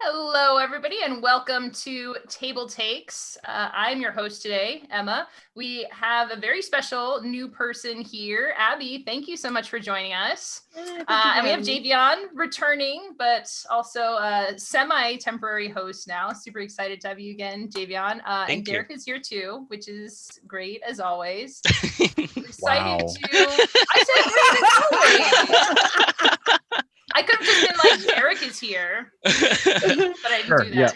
Hello, everybody, and welcome to TableTakes. I'm your host today, Emma. We have a very special new person here. Abby, thank you so much for joining us. And we have Javion returning, but also a semi-temporary host now. Super excited to have you again, Javion. And Derek is here too, which is great as always. Excited to... I said great as always. I could have just been like, Derek is here, but I didn't do that.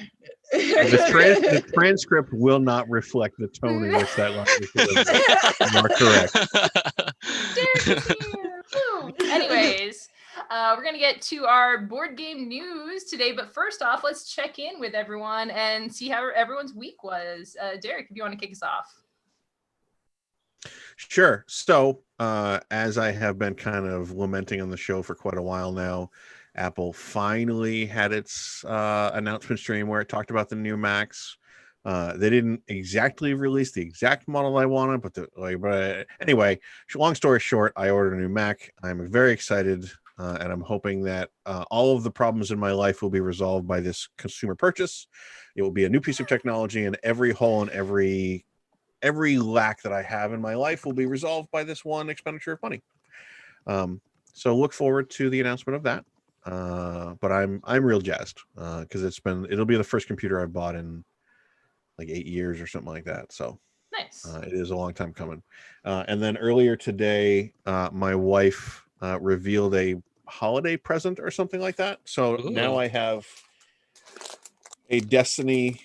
Yeah. The transcript will not reflect the tone in which that line is delivered. You are correct. Derek is here. Woo. Anyways, we're going to get to our board game news today, but first off, let's check in with everyone and see how everyone's week was. Derek, if you want to kick us off. Sure. So, as I have been kind of lamenting on the show for quite a while now, Apple finally had its announcement stream where it talked about the new Macs. They didn't exactly release the exact model I wanted, but anyway, long story short, I ordered a new Mac. I'm very excited, and I'm hoping that all of the problems in my life will be resolved by this consumer purchase. It will be a new piece of technology, and every hole and every lack that I have in my life will be resolved by this one expenditure of money. So look forward to the announcement of that. But I'm real jazzed because it'll be the first computer I've bought in like 8 years or something like that. So nice. It is a long time coming. And then earlier today, my wife revealed a holiday present or something like that. So now I have a Destiny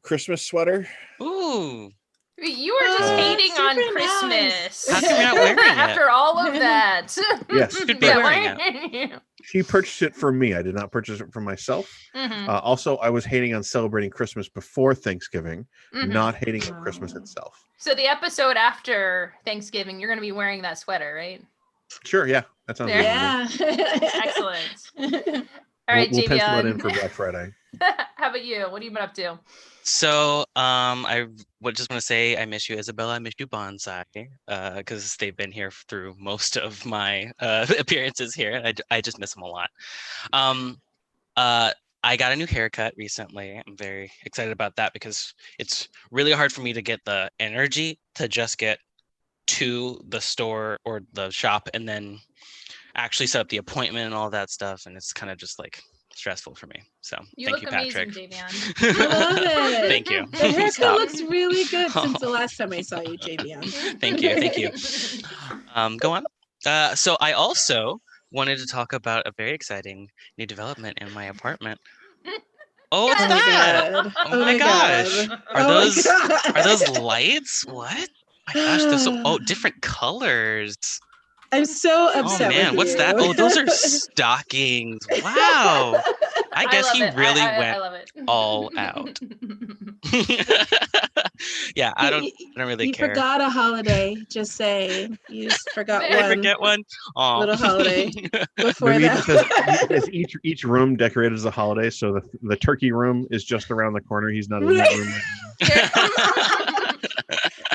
Christmas sweater. Ooh. You were just hating on Christmas. Nice. How come you're not wearing it? After all of that. Yes. Should be wearing it. She purchased it for me. I did not purchase it for myself. Mm-hmm. Also, I was hating on celebrating Christmas before Thanksgiving, not hating on Christmas itself. So the episode after Thanksgiving, you're going to be wearing that sweater, right? Sure, yeah. That sounds good. Yeah. Excellent. All right, we'll Javion. pencil that in for Black Friday. How about you? What have you been up to? So I just want to say I miss you, Isabella. I miss you, Bonsai, because they've been here through most of my appearances here. I just miss them a lot. I got a new haircut recently. I'm very excited about that because it's really hard for me to get the energy to just get to the store or the shop and then actually set up the appointment and all that stuff. And it's kind of just like stressful for me. So thank you, Patrick. Amazing, Javion. I love it. Thank you. The haircut looks really good since the last time I saw you, Javion. Thank you. Go on. So I also wanted to talk about a very exciting new development in my apartment. Oh, what's that? Oh my gosh. Are those lights? What? My gosh, there's different colors. I'm so upset. Oh man, what's that? Oh, those are stockings. Wow. I guess he really went all out. Yeah, I don't really care. You forgot a holiday. Just say you just forgot one. I forget one. Little holiday before that. Because each room decorated as a holiday, so the turkey room is just around the corner. He's not in that room.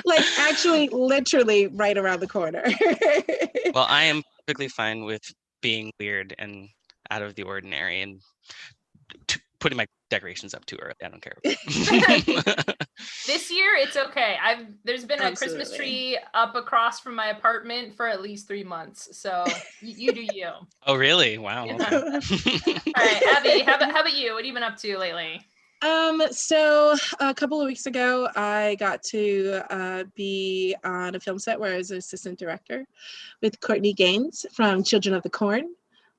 Like actually, literally right around the corner. Well, I am perfectly fine with being weird and out of the ordinary and putting my decorations up too early. I don't care. This year, it's okay. There's been a Christmas tree up across from my apartment for at least 3 months. So you do you. Oh, really? Wow. Yeah. Okay. All right, Abby, how about you? What have you been up to lately? So a couple of weeks ago, I got to be on a film set where I was an assistant director with Courtney Gaines from Children of the Corn.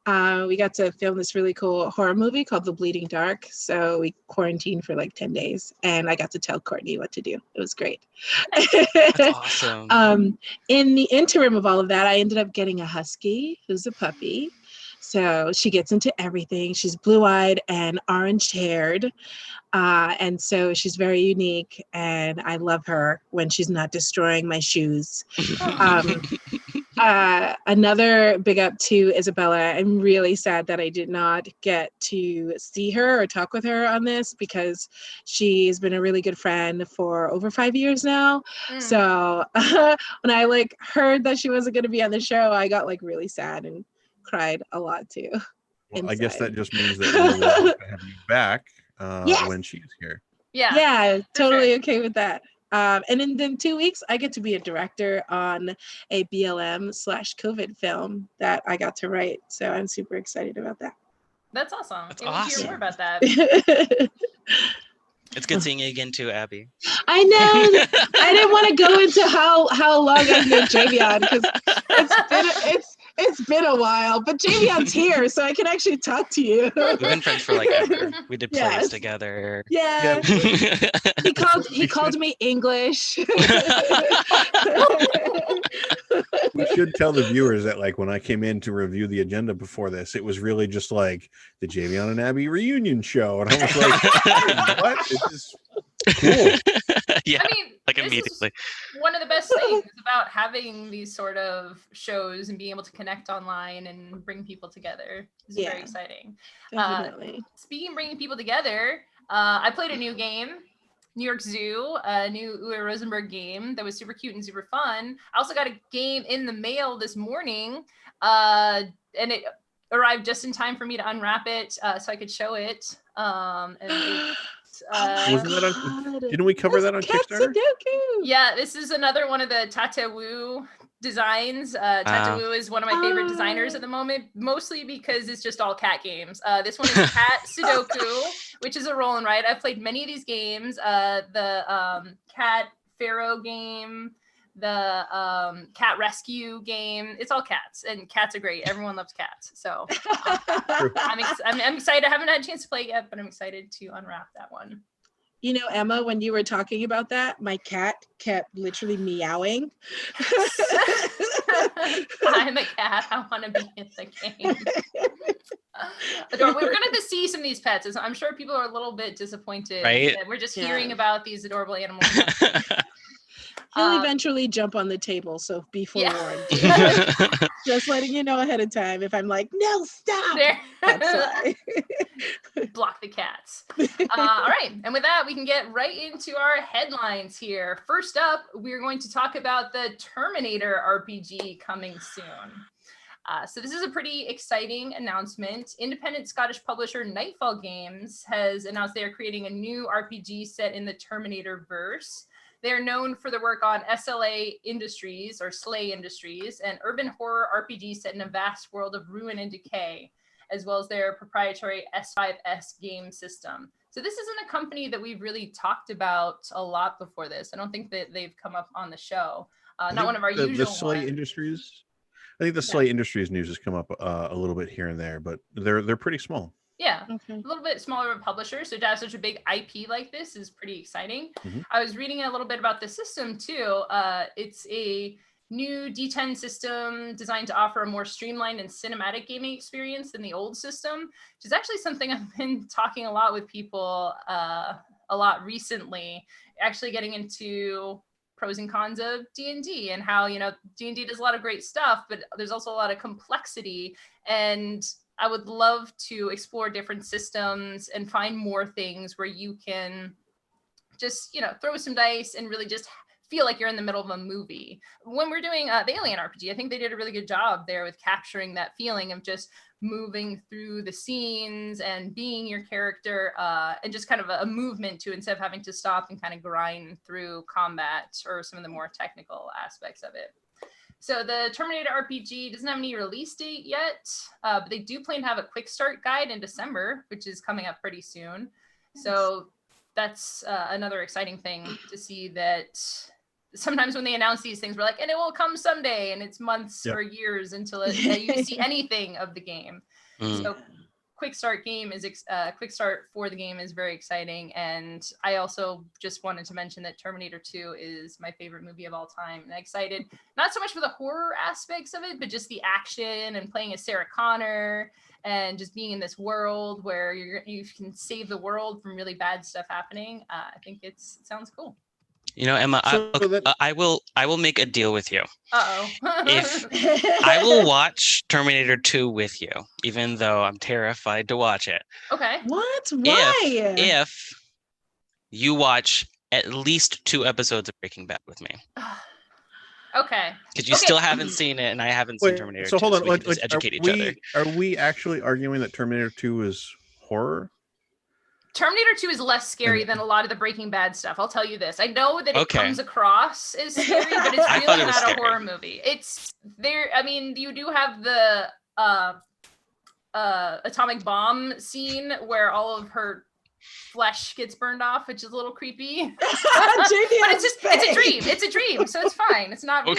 We got to film this really cool horror movie called The Bleeding Dark. So we quarantined for like 10 days and I got to tell Courtney what to do. It was great. That's awesome. In the interim of all of that, I ended up getting a husky who's a puppy. So she gets into everything. She's blue-eyed and orange-haired. And so she's very unique. And I love her when she's not destroying my shoes. Another big up to Isabella. I'm really sad that I did not get to see her or talk with her on this because she's been a really good friend for over 5 years now. So when I heard that she wasn't going to be on the show, I got really sad and cried a lot too. Well, I guess that inside. just means that we'll have to have you back Yes. when she's here. Yeah, totally sure. okay with that. And in 2 weeks, I get to be a director on a BLM/COVID film that I got to write. So I'm super excited about that. That's awesome. That's Can't wait to hear awesome. more about that. It's good seeing you again too, Abby. I know. I didn't want to go into how long I've known Javion because it's been a while. But Javion's here, so I can actually talk to you. We've been friends for like ever. We did plays Yes. together. Yeah. He called me English. We should tell the viewers that, like, when I came in to review the agenda before this, it was really just like the Javion and Abby reunion show, and I was like, "What? This is cool." Yeah, I mean, like this immediately. is one of the best things about having these sort of shows and being able to connect online and bring people together. It's very exciting. Definitely. Speaking of bringing people together, I played a new game, New York Zoo, a new Uwe Rosenberg game that was super cute and super fun. I also got a game in the mail this morning, and it arrived just in time for me to unwrap it so I could show it. And it, Wasn't that on? Didn't we cover that on Kickstarter? Yeah, this is another one of the Tata Wu designs. Tata Wu is one of my favorite designers at the moment, mostly because it's just all cat games. This one is Cat Sudoku, which is a roll and write. I've played many of these games. The Cat Pharaoh game, the Cat Rescue game. It's all cats, and cats are great. Everyone loves cats. So I'm excited. I haven't had a chance to play it yet, but I'm excited to unwrap that one. You know, Emma, when you were talking about that, my cat kept literally meowing. I'm a cat. I want to be in the game. Adorable. We're going to see some of these pets. I'm sure people are a little bit disappointed. Right? That we're just hearing about these adorable animals. He'll eventually jump on the table, so be forewarned. Just letting you know ahead of time. If I'm like, no, stop. That's why. Block the cats. All right. And with that, we can get right into our headlines here. First up, we're going to talk about the Terminator RPG coming soon. So this is a pretty exciting announcement. Independent Scottish publisher Nightfall Games has announced they are creating a new RPG set in the Terminator verse. They are known for their work on SLA Industries or Slay Industries, an urban horror RPG set in a vast world of ruin and decay, as well as their proprietary S5S game system. So this isn't a company that we've really talked about a lot before this. I don't think that they've come up on the show. Not one of our usual The Slay ones. Industries. I think the Slay Industries news has come up a little bit here and there, but they're pretty small. Yeah, Okay. a little bit smaller of a publisher. So to have such a big IP like this is pretty exciting. Mhm. I was reading a little bit about the system too. It's a new D10 system designed to offer a more streamlined and cinematic gaming experience than the old system, which is actually something I've been talking a lot with people a lot recently, actually getting into pros and cons of D&D and how, you know, D&D does a lot of great stuff, but there's also a lot of complexity, and I would love to explore different systems and find more things where you can just, you know, throw some dice and really just feel like you're in the middle of a movie. When we're doing the Alien RPG, I think they did a really good job there with capturing that feeling of just moving through the scenes and being your character and just kind of a movement to, instead of having to stop and kind of grind through combat or some of the more technical aspects of it. So the Terminator RPG doesn't have any release date yet, but they do plan to have a quick start guide in December, which is coming up pretty soon. So that's another exciting thing to see, that sometimes when they announce these things, we're like, and it will come someday, and it's months or years until you see anything of the game. So quick start for the game is very exciting. And I also just wanted to mention that Terminator 2 is my favorite movie of all time, and I'm excited not so much for the horror aspects of it, but just the action and playing as Sarah Connor and just being in this world where you can save the world from really bad stuff happening. I think it sounds cool. You know, Emma, I will make a deal with you. If I will watch Terminator 2 with you, even though I'm terrified to watch it. Okay. What? Why? If you watch at least 2 episodes of Breaking Bad with me. All Okay. Because you still haven't seen it, and I haven't seen Terminator 2. So hold on, so we can just educate each other. Are we actually arguing that Terminator 2 is horror? Terminator 2 is less scary than a lot of the Breaking Bad stuff. I'll tell you this. I know that it comes across as scary, but it's really not a horror movie. It's there. I mean, you do have the atomic bomb scene where all of her flesh gets burned off, which is a little creepy. But it's a dream, so it's fine. It's not real.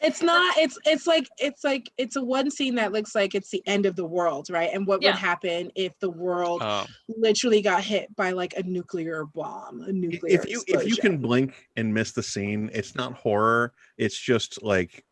It's not. It's a one scene that looks like it's the end of the world, right? And what would happen if the world literally got hit by like a nuclear bomb, explosion. If you can blink and miss the scene, it's not horror. It's just like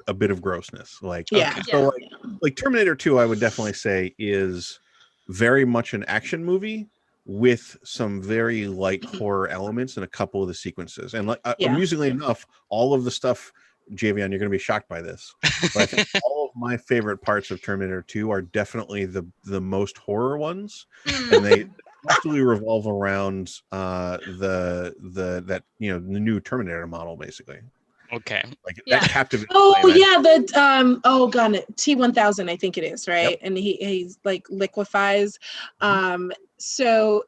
a bit of grossness. Like like Terminator 2, I would definitely say is very much an action movie with some very light horror elements in a couple of the sequences. And amusingly enough, all of the stuff, Javion, you're going to be shocked by this, but I think all of my favorite parts of Terminator 2 are definitely the most horror ones, and they mostly revolve around the new Terminator model, basically. Okay. Like that captivating. T-1000, I think it is, right? Yep. And he's like liquefies. So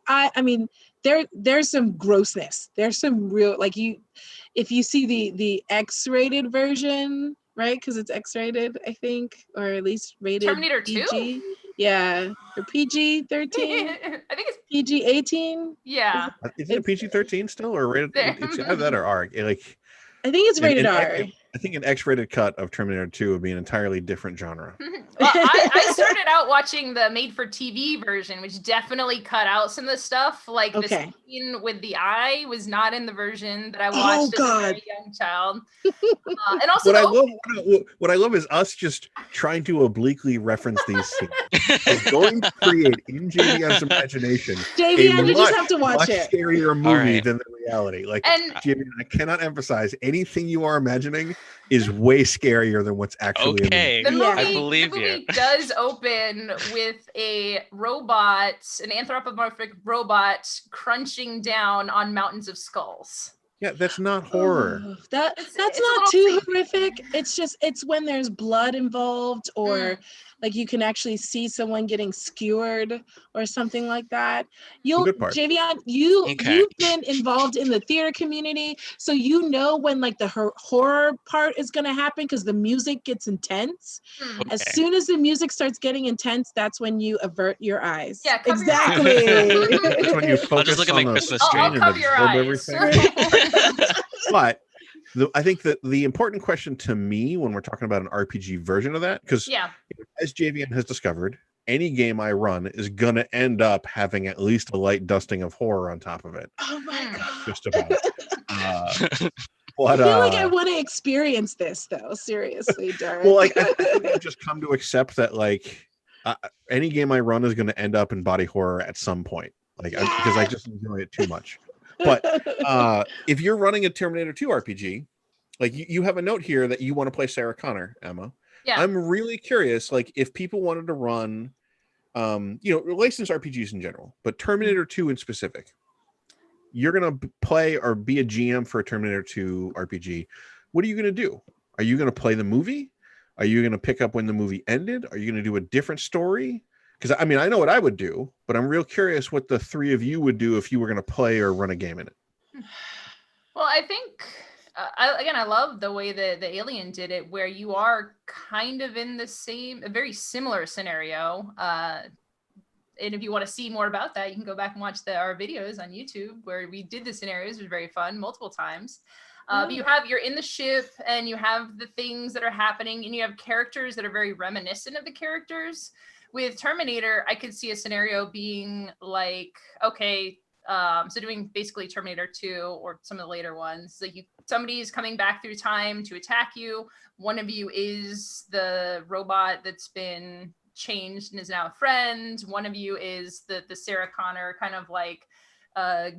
I mean, there's some grossness. There's some real, like, if you see the X-rated version, right? Because it's X-rated, I think, or at least rated Terminator PG. 2? Yeah, or PG-13. I think it's PG-18. Yeah. Is it PG-13 still, or rated? It's either that or R. Like, I think it's rated R. I think an X-rated cut of Terminator 2 would be an entirely different genre. Well, I started out watching the made-for-TV version, which definitely cut out some of the stuff. Like the scene with the eye was not in the version that I watched as a very young child. And also, what I love is us just trying to obliquely reference these scenes. We're going to create in JVN's imagination JVN, you just have to watch it. Scarier movie than the reality. Like, JVN, I cannot emphasize anything you are imagining is way scarier than what's actually in the movie. I believe the movie does open with an anthropomorphic robot crunching down on mountains of skulls. Yeah, that's not horror. That's not too horrific. It's when there's blood involved, or like you can actually see someone getting skewered or something like that. Javion, you've been involved in the theater community, so you know when like the horror part is going to happen because the music gets intense. As soon as the music starts getting intense, that's when you avert your eyes. Yeah, exactly. That's when you focus I'll just look at my Christmas tree. I'll cover your eyes. But I think that the important question to me when we're talking about an RPG version of that, because as JVN has discovered, any game I run is going to end up having at least a light dusting of horror on top of it. Oh my God. Just about. I feel like I want to experience this, though. Seriously, Derek. Well, like, I think I've just come to accept that, like, any game I run is going to end up in body horror at some point. Like, because I just enjoy it too much. But if you're running a Terminator 2 RPG, like you have a note here that you want to play Sarah Connor, Emma. Yeah. I'm really curious, like if people wanted to run, licensed RPGs in general, but Terminator 2 in specific, you're going to play or be a GM for a Terminator 2 RPG. What are you going to do? Are you going to play the movie? Are you going to pick up when the movie ended? Are you going to do a different story? Because I mean, I know what I would do, but I'm real curious what the three of you would do if you were going to play or run a game in it. Well, I think, I love the way the Alien did it, where you are kind of in a very similar scenario. And if you want to see more about that, you can go back and watch our videos on YouTube where we did the scenarios. It was very fun multiple times. But you're in the ship and you have the things that are happening and you have characters that are very reminiscent of the characters. With Terminator, I could see a scenario being like, so doing basically Terminator 2 or some of the later ones, like somebody's coming back through time to attack you. One of you is the robot that's been changed and is now a friend. One of you is the Sarah Connor kind of like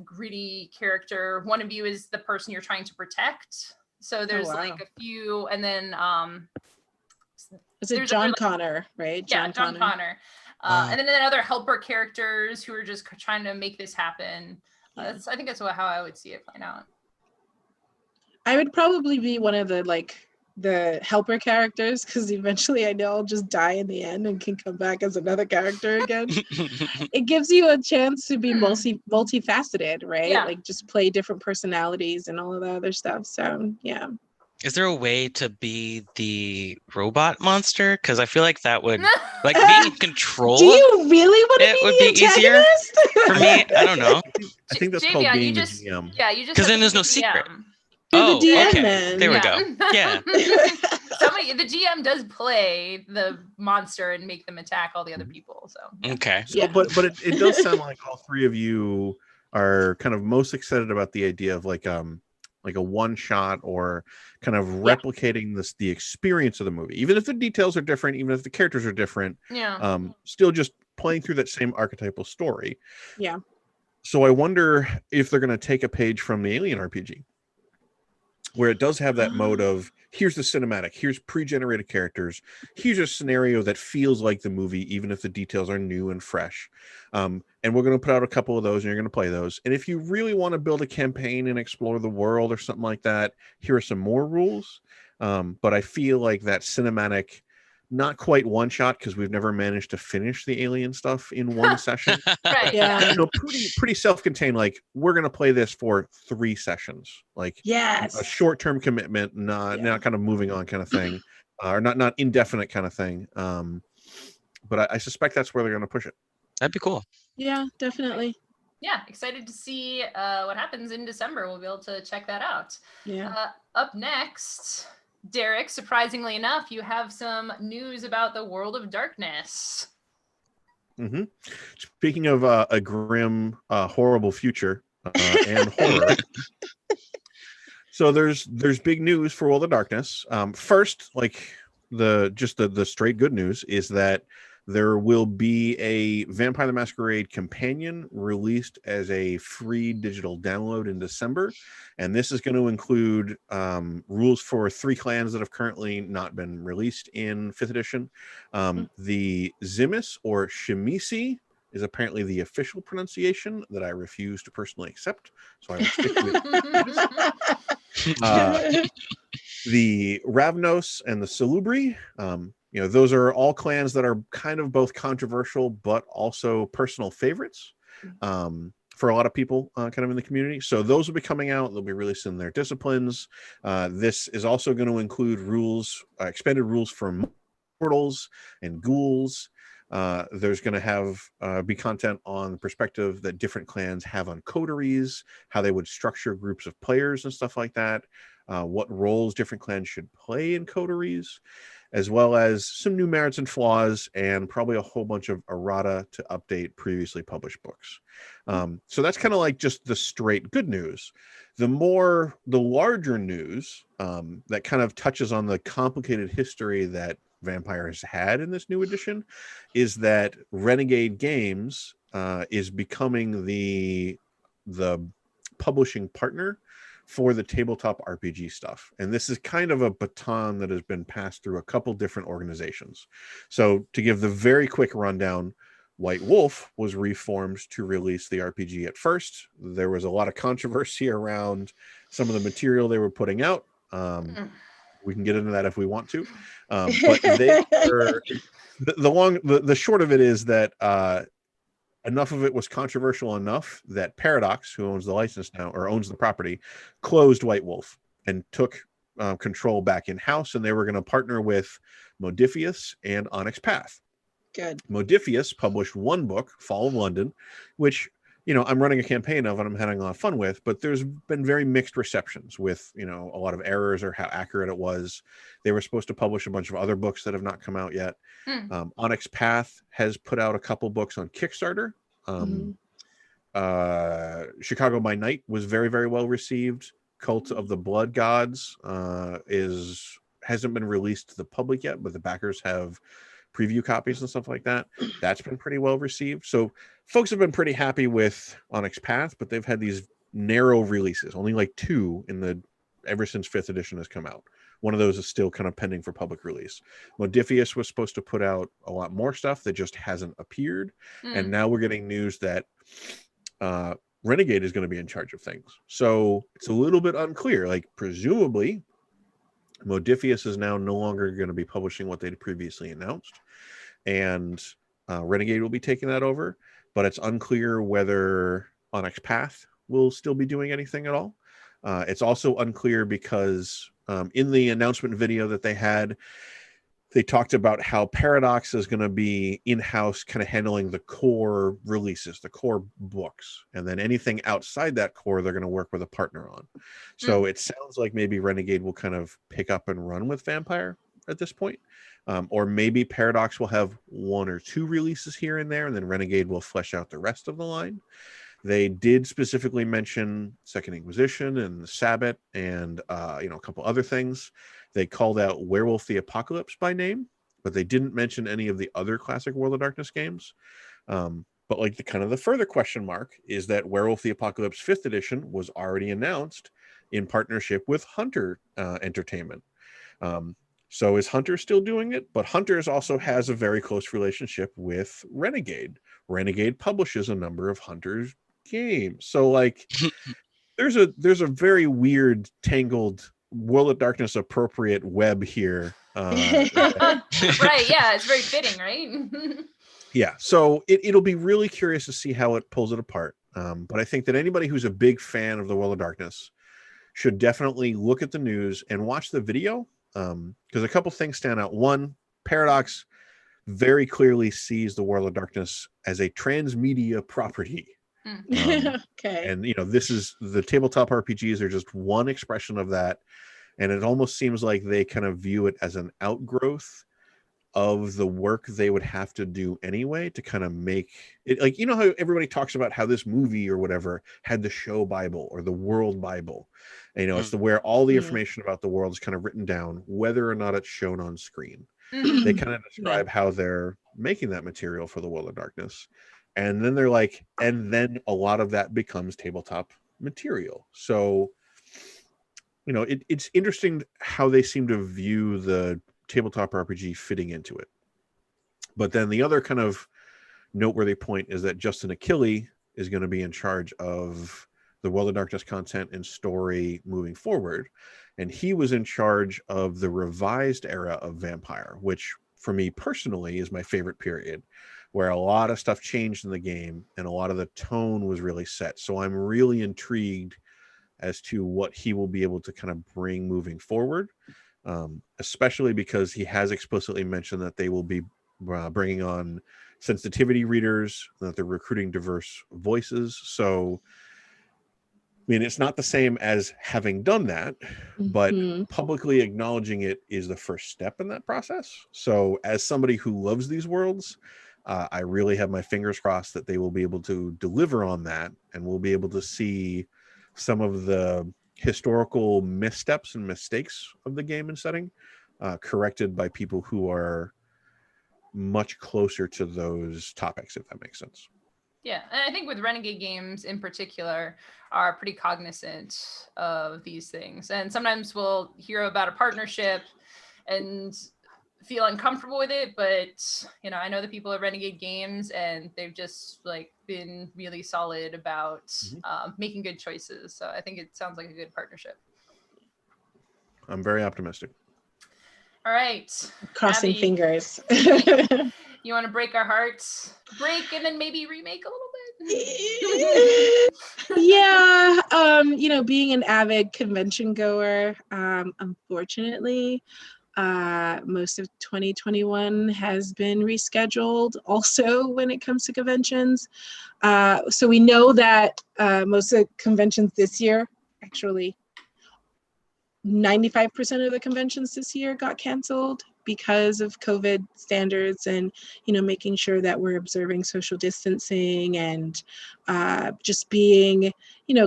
gritty character. One of you is the person you're trying to protect. So there's like a few, and then is it John Connor, right? John Connor. And then other helper characters who are just trying to make this happen. I think that's how I would see it playing out. I would probably be one of the helper characters, because eventually I know I'll just die in the end and can come back as another character again. It gives you a chance to be multifaceted, right? Yeah. Like just play different personalities and all of the other stuff. So yeah. Is there a way to be the robot monster? Because I feel like that would, like, being in control. Do you really want to it be would the be easier antagonist? for me. I don't know. I think that's Javion, called being you the just, GM. Yeah, you just. Because have then to there's be no the secret. DM. You're the DM okay. then. There we go. Yeah. The GM does play the monster and make them attack all the other people. So yeah. Okay. So, but it does sound like all three of you are kind of most excited about the idea of like a one shot, or kind of replicating the experience of the movie, even if the details are different, even if the characters are different. Yeah. Still just playing through that same archetypal story. Yeah. So I wonder if they're going to take a page from the Alien RPG, where it does have that mode of, here's the cinematic, here's pre-generated characters, here's a scenario that feels like the movie, even if the details are new and fresh. And we're going to put out a couple of those, and you're going to play those. And if you really want to build a campaign and explore the world or something like that, here are some more rules. But I feel like that cinematic, not quite one shot, because we've never managed to finish the Alien stuff in one session. Right. Yeah. You know, pretty self-contained. Like, we're gonna play this for 3 sessions, like Yes. a short-term commitment, not kind of moving on kind of thing, or not indefinite kind of thing. But I suspect that's where they're gonna push it. That'd be cool. Yeah, definitely. Yeah, excited to see what happens in December. We'll be able to check that out. Yeah. Up next, Derek, surprisingly enough, you have some news about the World of Darkness. Mm-hmm. Speaking of a grim, horrible future and horror, so there's big news for World of Darkness. First, like the straight good news is that there will be a Vampire the Masquerade Companion released as a free digital download in December. And this is going to include rules for 3 clans that have currently not been released in 5th edition. The Zimis, or Shemisi, is apparently the official pronunciation that I refuse to personally accept. So I will stick with the Ravnos and the Salubri. Those are all clans that are kind of both controversial, but also personal favorites for a lot of people kind of in the community. So those will be coming out. They'll be releasing their disciplines. This is also going to include rules, expanded rules for mortals and ghouls. There's going to have be content on the perspective that different clans have on coteries, how they would structure groups of players and stuff like that, what roles different clans should play in coteries, as well as some new merits and flaws, and probably a whole bunch of errata to update previously published books. So that's kind of like just the straight good news. The larger news that kind of touches on the complicated history that Vampire has had in this new edition is that Renegade Games is becoming the publishing partner for the tabletop RPG stuff. And this is kind of a baton that has been passed through a couple different organizations. So to give the very quick rundown, White Wolf was reformed to release the RPG at first. There was a lot of controversy around some of the material they were putting out. We can get into that if we want to. But they were, the short of it is that enough of it was controversial enough that Paradox, who owns the license now, or owns the property, closed White Wolf and took control back in-house, and they were going to partner with Modiphius and Onyx Path. Good. Modiphius published 1 book, Fall of London, which, I'm running a campaign of and I'm having a lot of fun with, but there's been very mixed receptions with, a lot of errors or how accurate it was. They were supposed to publish a bunch of other books that have not come out yet. Onyx Path has put out a couple books on Kickstarter. Chicago by Night was very, very well received. Cult of the Blood Gods hasn't been released to the public yet, but the backers have preview copies and stuff like that. That's been pretty well received. So folks have been pretty happy with Onyx Path, but they've had these narrow releases, only like 2 ever since 5th edition has come out. One of those is still kind of pending for public release. Modiphius was supposed to put out a lot more stuff that just hasn't appeared. And now we're getting news that Renegade is going to be in charge of things. So it's a little bit unclear. Like, presumably, Modiphius is now no longer going to be publishing what they'd previously announced, and Renegade will be taking that over. But it's unclear whether Onyx Path will still be doing anything at all. It's also unclear because in the announcement video that they had, they talked about how Paradox is going to be in-house, kind of handling the core releases, the core books, and then anything outside that core they're going to work with a partner on. So it sounds like maybe Renegade will kind of pick up and run with Vampire at this point, or maybe Paradox will have 1 or 2 releases here and there, and then Renegade will flesh out the rest of the line. They did specifically mention Second Inquisition and the Sabbat and a couple other things. They called out Werewolf the Apocalypse by name, but they didn't mention any of the other classic World of Darkness games. But like the further question mark is that Werewolf the Apocalypse 5th edition was already announced in partnership with Hunter Entertainment. So is Hunter still doing it? But Hunter's also has a very close relationship with Renegade. Renegade publishes a number of Hunter's games. So like there's a very weird, tangled World of Darkness appropriate web here. Right, yeah, it's very fitting, right? Yeah, so it'll be really curious to see how it pulls it apart. But I think that anybody who's a big fan of the World of Darkness should definitely look at the news and watch the video, because a couple things stand out. One, Paradox very clearly sees the World of Darkness as a transmedia property. Okay. And this is the tabletop RPGs are just one expression of that, and it almost seems like they kind of view it as an outgrowth of the work they would have to do anyway to kind of make it, like, how everybody talks about how this movie or whatever had the show Bible or the world Bible, and it's where all the information about the world is kind of written down, whether or not it's shown on screen. They kind of describe how they're making that material for the World of Darkness. And then they're like, and then a lot of that becomes tabletop material. So, it's interesting how they seem to view the tabletop RPG fitting into it. But then the other kind of noteworthy point is that Justin Achille is going to be in charge of the World of Darkness content and story moving forward. And he was in charge of the revised era of Vampire, which for me personally is my favorite period, where a lot of stuff changed in the game and a lot of the tone was really set. So I'm really intrigued as to what he will be able to kind of bring moving forward, especially because he has explicitly mentioned that they will be bringing on sensitivity readers, that they're recruiting diverse voices. So, I mean, it's not the same as having done that, but publicly acknowledging it is the first step in that process. So as somebody who loves these worlds, I really have my fingers crossed that they will be able to deliver on that, and we'll be able to see some of the historical missteps and mistakes of the game and setting corrected by people who are much closer to those topics, if that makes sense. Yeah, and I think with Renegade Games in particular are pretty cognizant of these things. And sometimes we'll hear about a partnership and feel uncomfortable with it, but I know the people at Renegade Games, and they've just been really solid about making good choices. So I think it sounds like a good partnership. I'm very optimistic. All right, crossing Abby, fingers. You want to break our hearts, and then maybe remake a little bit? Yeah, being an avid convention goer, unfortunately, most of 2021 has been rescheduled also when it comes to conventions. So we know that most of the conventions this year, actually 95% of the conventions this year got canceled because of COVID standards and, making sure that we're observing social distancing and just being,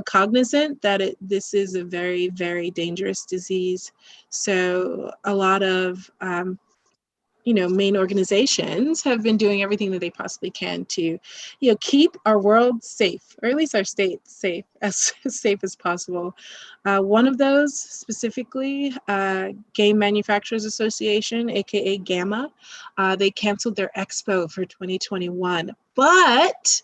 cognizant that this is a very, very dangerous disease. So a lot of, main organizations have been doing everything that they possibly can to, keep our world safe, or at least our state safe, as safe as possible. One of those specifically, Game Manufacturers Association, aka GAMA, they canceled their expo for 2021, but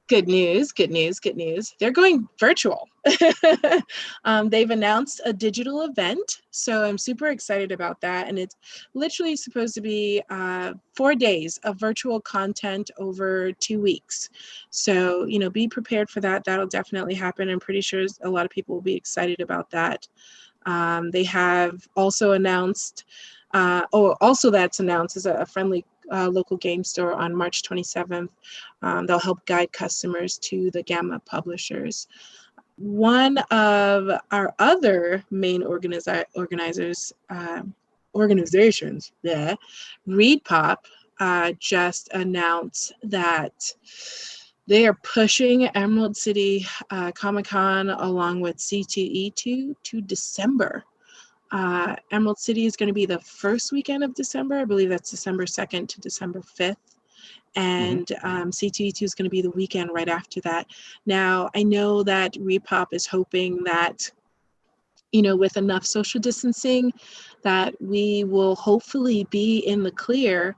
Good news, good news, good news. They're going virtual. They've announced a digital event, so I'm super excited about that. And it's literally supposed to be 4 days of virtual content over 2 weeks. So, be prepared for that. That'll definitely happen. I'm pretty sure a lot of people will be excited about that. They have also announced, that's announced is a friendly local game store on March 27th. They'll help guide customers to the Gamma publishers. One of our other main organizations, ReadPop, just announced that they are pushing Emerald City Comic-Con along with C2E2 to December. Emerald City is going to be the first weekend of December. I believe that's December 2nd to December 5th. And C2E2 is going to be the weekend right after that. Now, I know that Repop is hoping that, with enough social distancing, that we will hopefully be in the clear,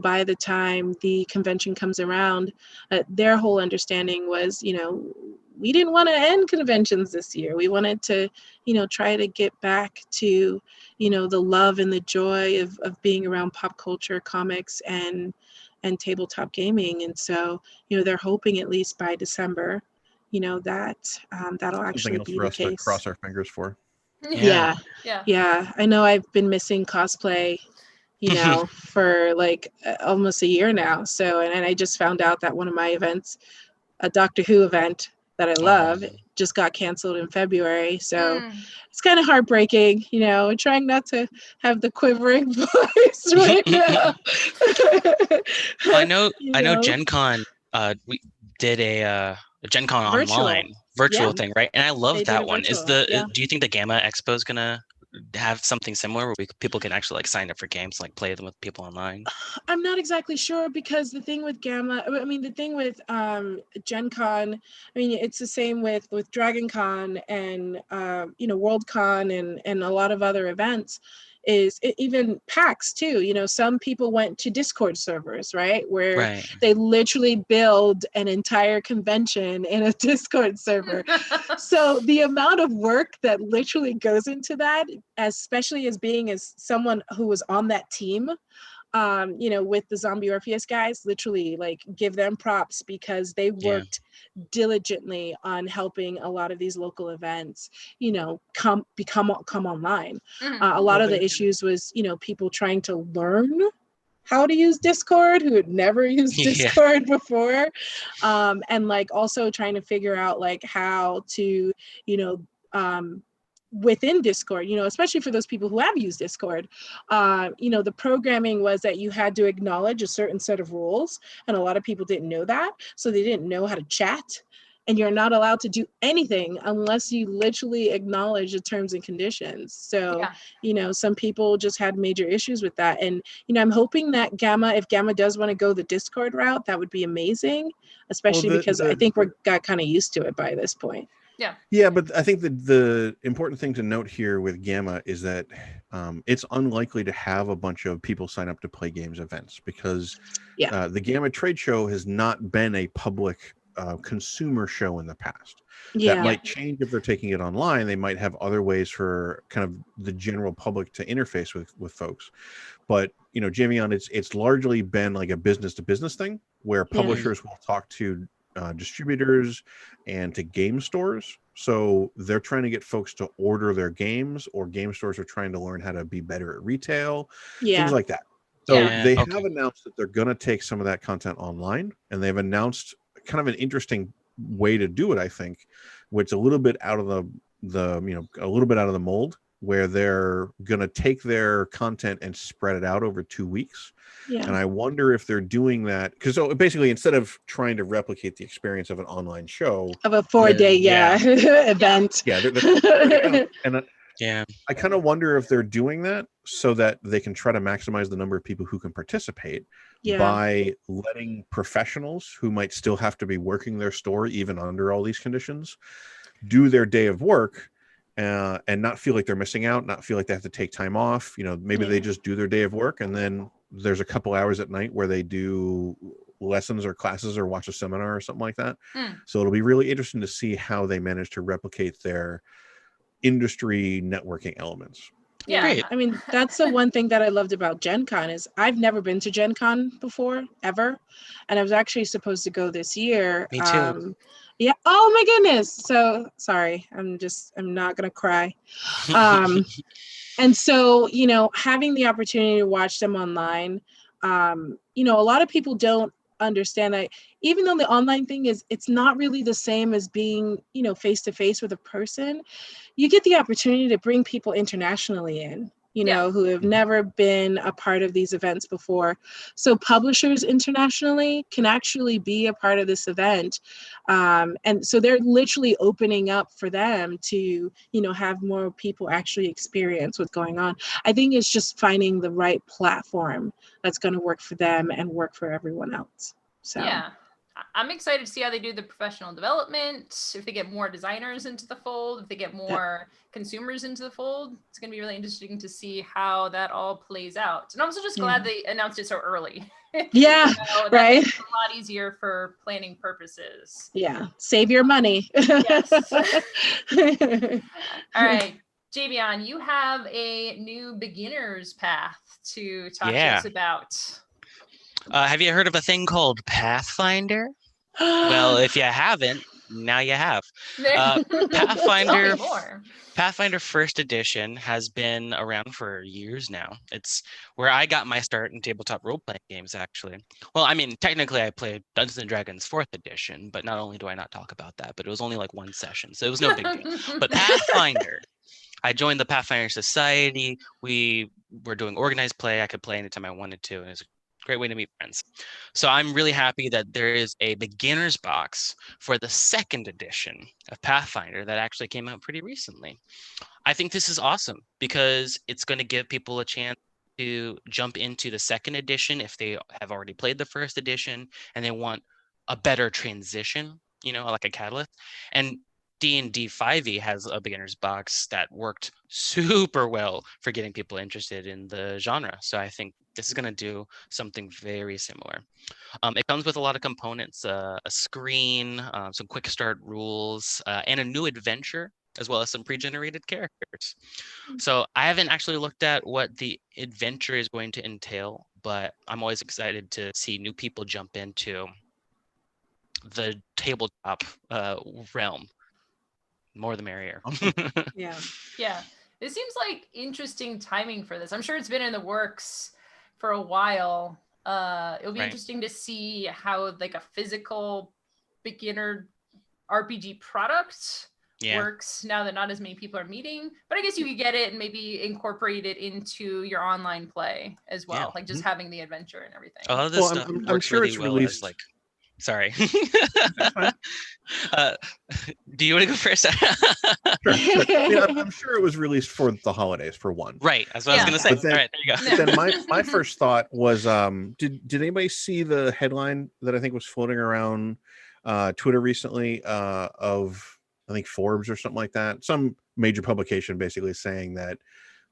by the time the convention comes around. Their whole understanding was, we didn't want to end conventions this year. We wanted to, try to get back to, the love and the joy of being around pop culture, comics, and tabletop gaming. And so, they're hoping at least by December, that that'll actually be the case. To cross our fingers for. Yeah. I know I've been missing cosplay, for like almost a year now. So, and I just found out that one of my events, a Doctor Who event that I love, just got canceled in February. So it's kind of heartbreaking, trying not to have the quivering voice right now. I know Gen Con, we did a Gen Con online virtual thing, right? And I love that one. Do you think the Gamma Expo is gonna have something similar where people can actually sign up for games, play them with people online? I'm not exactly sure, because the thing with Gamma, the thing with Gen Con, it's the same with Dragon Con and World Con and a lot of other events. Even PAX too, some people went to Discord servers, right, where they literally build an entire convention in a Discord server. So the amount of work that literally goes into that, especially as someone who was on that team, with the Zombie Orpheus guys, literally give them props, because they worked diligently on helping a lot of these local events, come online. A lot of the issues was, people trying to learn how to use Discord who had never used Discord before. And also trying to figure out how to, within Discord, especially for those people who have used Discord, the programming was that you had to acknowledge a certain set of rules, and a lot of people didn't know that, so they didn't know how to chat. And you're not allowed to do anything unless you literally acknowledge the terms and conditions. So, some people just had major issues with that. And, I'm hoping that if Gamma does want to go the Discord route, that would be amazing, especially because I think we got kind of used to it by this point. Yeah, but I think that the important thing to note here with Gamma is that it's unlikely to have a bunch of people sign up to play games events, because the Gamma trade show has not been a public consumer show in the past. That might change if they're taking it online. They might have other ways for kind of the general public to interface with folks. But Jamie, it's largely been like a business to business thing, where publishers will talk to distributors and to game stores. So they're trying to get folks to order their games, or game stores are trying to learn how to be better at retail, things like that. So they have announced that they're going to take some of that content online, and they've announced kind of an interesting way to do it, I think, which a little bit out of a little bit out of the mold, where they're going to take their content and spread it out over 2 weeks. And I wonder if they're doing that because basically, instead of trying to replicate the experience of an online show of a 4-day event, I kind of wonder if they're doing that so that they can try to maximize the number of people who can participate by letting professionals who might still have to be working their store even under all these conditions do their day of work. And not feel like they're missing out, not feel like they have to take time off. Maybe they just do their day of work, and then there's a couple hours at night where they do lessons or classes or watch a seminar or something like that. Mm. So it'll be really interesting to see how they manage to replicate their industry networking elements. Yeah. Great. I mean, that's the one thing that I loved about Gen Con is I've never been to Gen Con before, ever. And I was actually supposed to go this year. Me too. Yeah. Oh my goodness. So sorry. I'm not gonna cry. And so, you know, having the opportunity to watch them online, you know, a lot of people don't understand that even though the online thing it's not really the same as being, you know, face to face with a person, you get the opportunity to bring people internationally in, you know, who have never been a part of these events before. So publishers internationally can actually be a part of this event. And so they're literally opening up for them to, you know, have more people actually experience what's going on. I think it's just finding the right platform that's going to work for them and work for everyone else. So yeah, I'm excited to see how they do the professional development, if they get more designers into the fold, if they get more consumers into the fold. It's going to be really interesting to see how that all plays out. And I'm also just glad they announced it so early. Yeah, you know, that right. makes it a lot easier for planning purposes. Yeah, save your money. Yes. All right, Javion, you have a new beginner's path to talk to us about. Have you heard of a thing called Pathfinder? Well, if you haven't, now you have. Pathfinder. Tell me more. Pathfinder First Edition has been around for years now. It's where I got my start in tabletop role-playing games, actually. Well, I mean, technically I played Dungeons & Dragons 4th Edition, but not only do I not talk about that, but it was only like one session, so it was no big deal. But Pathfinder, I joined the Pathfinder Society. We were doing organized play. I could play anytime I wanted to, and it was a great way to meet friends. So I'm really happy that there is a beginner's box for the 2nd edition of Pathfinder that actually came out pretty recently. I think this is awesome because it's going to give people a chance to jump into the 2nd edition if they have already played the 1st edition and they want a better transition, you know, like a catalyst. And D&D 5e has a beginner's box that worked super well for getting people interested in the genre. So I think this is going to do something very similar. It comes with a lot of components, a screen, some quick start rules, and a new adventure, as well as some pre-generated characters. So I haven't actually looked at what the adventure is going to entail, but I'm always excited to see new people jump into the tabletop realm. More the merrier. Yeah. It seems like interesting timing for this. I'm sure it's been in the works for a while. It'll be interesting to see how like a physical beginner RPG product works now that not as many people are meeting. But I guess you could get it and maybe incorporate it into your online play as well, like just having the adventure and everything. A lot of this stuff works sure really it's well released. as like. Sorry. Do you want to go first? Sure. Yeah, I'm sure it was released for the holidays, for one. Right. That's what I was going to say. But then, all right, there you go. Then my first thought was, did anybody see the headline that I think was floating around Twitter recently of, I think, Forbes or something like that? Some major publication basically saying that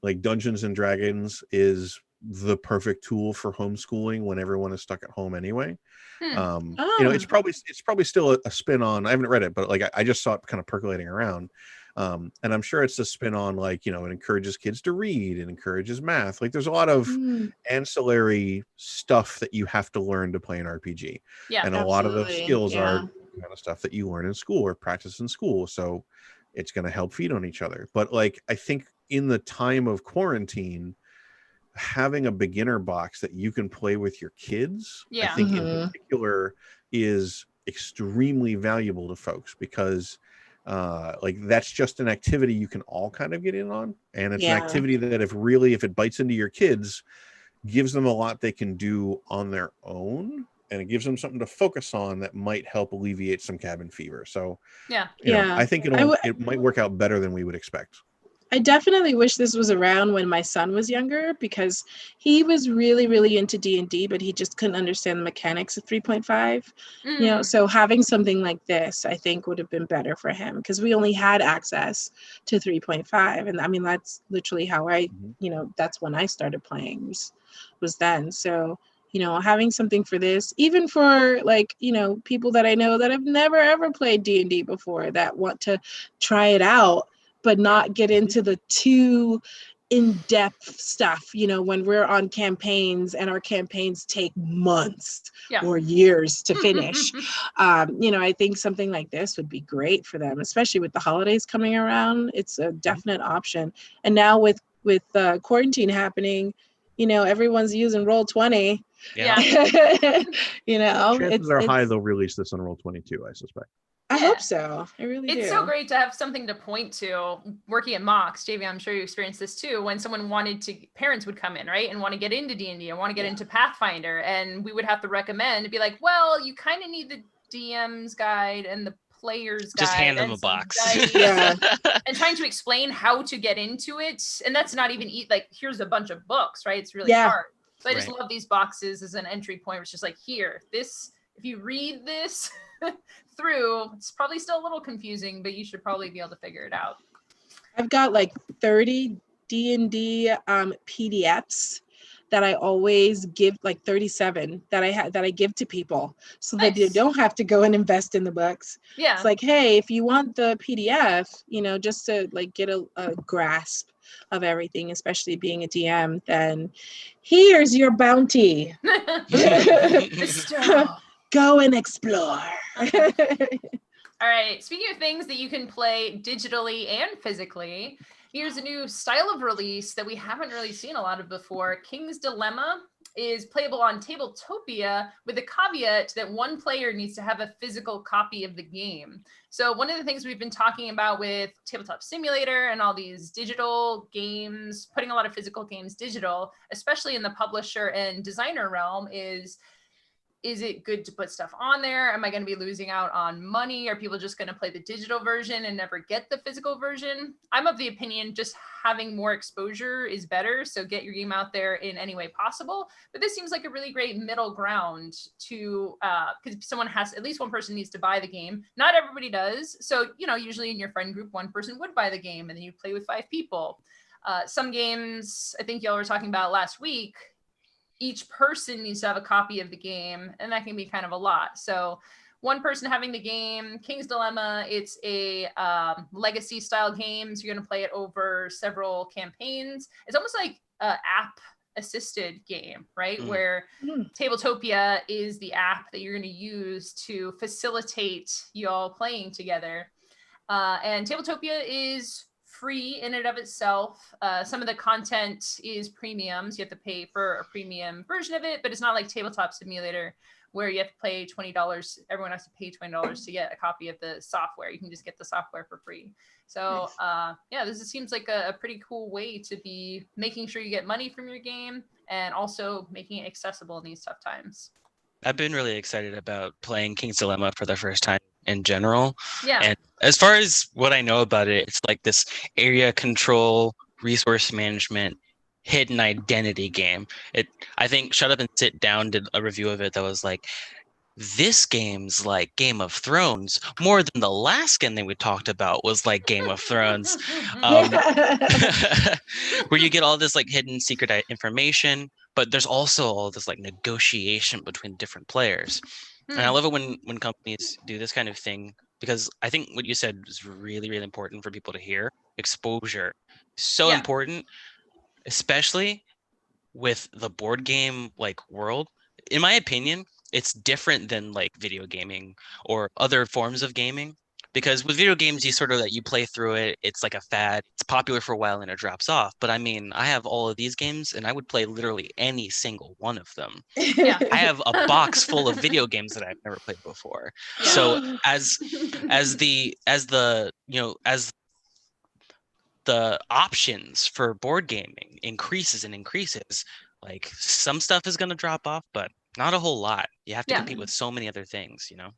like Dungeons and Dragons is the perfect tool for homeschooling when everyone is stuck at home anyway. You know, it's probably still a spin on, I haven't read it, but like I just saw it kind of percolating around. And I'm sure it's a spin on, like, you know, it encourages kids to read, it encourages math. Like there's a lot of ancillary stuff that you have to learn to play an RPG. And a lot of those skills are kind of stuff that you learn in school or practice in school. So it's going to help feed on each other. But like, I think in the time of quarantine, having a beginner box that you can play with your kids, I think in particular is extremely valuable to folks because like that's just an activity you can all kind of get in on. And it's an activity that if it bites into your kids, gives them a lot they can do on their own. And it gives them something to focus on that might help alleviate some cabin fever. So you know, I think it might work out better than we would expect. I definitely wish this was around when my son was younger because he was really, really into D&D, but he just couldn't understand the mechanics of 3.5. You know, so having something like this, I think would have been better for him because we only had access to 3.5. And I mean, that's literally how I, you know, that's when I started playing was then. So having something for this, even for like, people that I know that have never ever played D&D before that want to try it out, but not get into the too in-depth stuff, when we're on campaigns and our campaigns take months or years to finish. I think something like this would be great for them, especially with the holidays coming around. It's a definite option. And now with quarantine happening, everyone's using Roll20. Yeah. Chances are high they'll release this on Roll22, I suspect. I hope so. I really do. It's so great to have something to point to. Working at Mox, JV, I'm sure you experienced this too. When someone parents would come in, right, and want to get into D&D and want to get into Pathfinder, and we would have to recommend, be like, well, you kind of need the DM's guide and the player's guide. Just hand them a box. And trying to explain how to get into it, and that's not even like, here's a bunch of books, right? It's really hard. So I just love these boxes as an entry point. It's just like, here, this, if you read this through, it's probably still a little confusing, but you should probably be able to figure it out. I've got like 30 D&D PDFs that I always give, like 37 that I give to people, so that they don't have to go and invest in the books. Yeah, it's like, hey, if you want the PDF, just to like get a grasp of everything, especially being a DM, then here's your bounty. Go and explore. All right, speaking of things that you can play digitally and physically, here's a new style of release that we haven't really seen a lot of before. King's Dilemma is playable on Tabletopia, with a caveat that one player needs to have a physical copy of the game. So one of the things we've been talking about with Tabletop Simulator and all these digital games, putting a lot of physical games digital, especially in the publisher and designer realm, is it good to put stuff on there? Am I going to be losing out on money? Are people just going to play the digital version and never get the physical version? I'm of the opinion just having more exposure is better. So get your game out there in any way possible. But this seems like a really great middle ground to, because at least one person needs to buy the game. Not everybody does. So, usually in your friend group, one person would buy the game and then you play with 5 people. Some games, I think y'all were talking about last week, each person needs to have a copy of the game, and that can be kind of a lot. So one person having the game, King's Dilemma, it's a legacy style game. So you're going to play it over several campaigns. It's almost like an app assisted game, right? Where Tabletopia is the app that you're going to use to facilitate y'all playing together. And Tabletopia is free in and of itself. Some of the content is premium, so you have to pay for a premium version of it, but it's not like Tabletop Simulator where you have to pay $20. Everyone has to pay $20 to get a copy of the software. You can just get the software for free. So this seems like a pretty cool way to be making sure you get money from your game and also making it accessible in these tough times. I've been really excited about playing King's Dilemma for the first time in general. Yeah. And as far as what I know about it, it's like this area control, resource management, hidden identity game. I think Shut Up and Sit Down did a review of it that was like, this game's like Game of Thrones more than the last game that we talked about was like Game of Thrones, where you get all this like hidden secret information, but there's also all this like negotiation between different players. And I love it when companies do this kind of thing, because I think what you said is really, really important for people to hear. Exposure is so important, especially with the board game like world. In my opinion, it's different than like video gaming or other forms of gaming, because with video games, you play through it. It's like a fad. It's popular for a while and it drops off. But I mean, I have all of these games and I would play literally any single one of them. Yeah. I have a box full of video games that I've never played before. Yeah. So as the options for board gaming increases, like some stuff is going to drop off, but not a whole lot. You have to compete with so many other things, Yeah.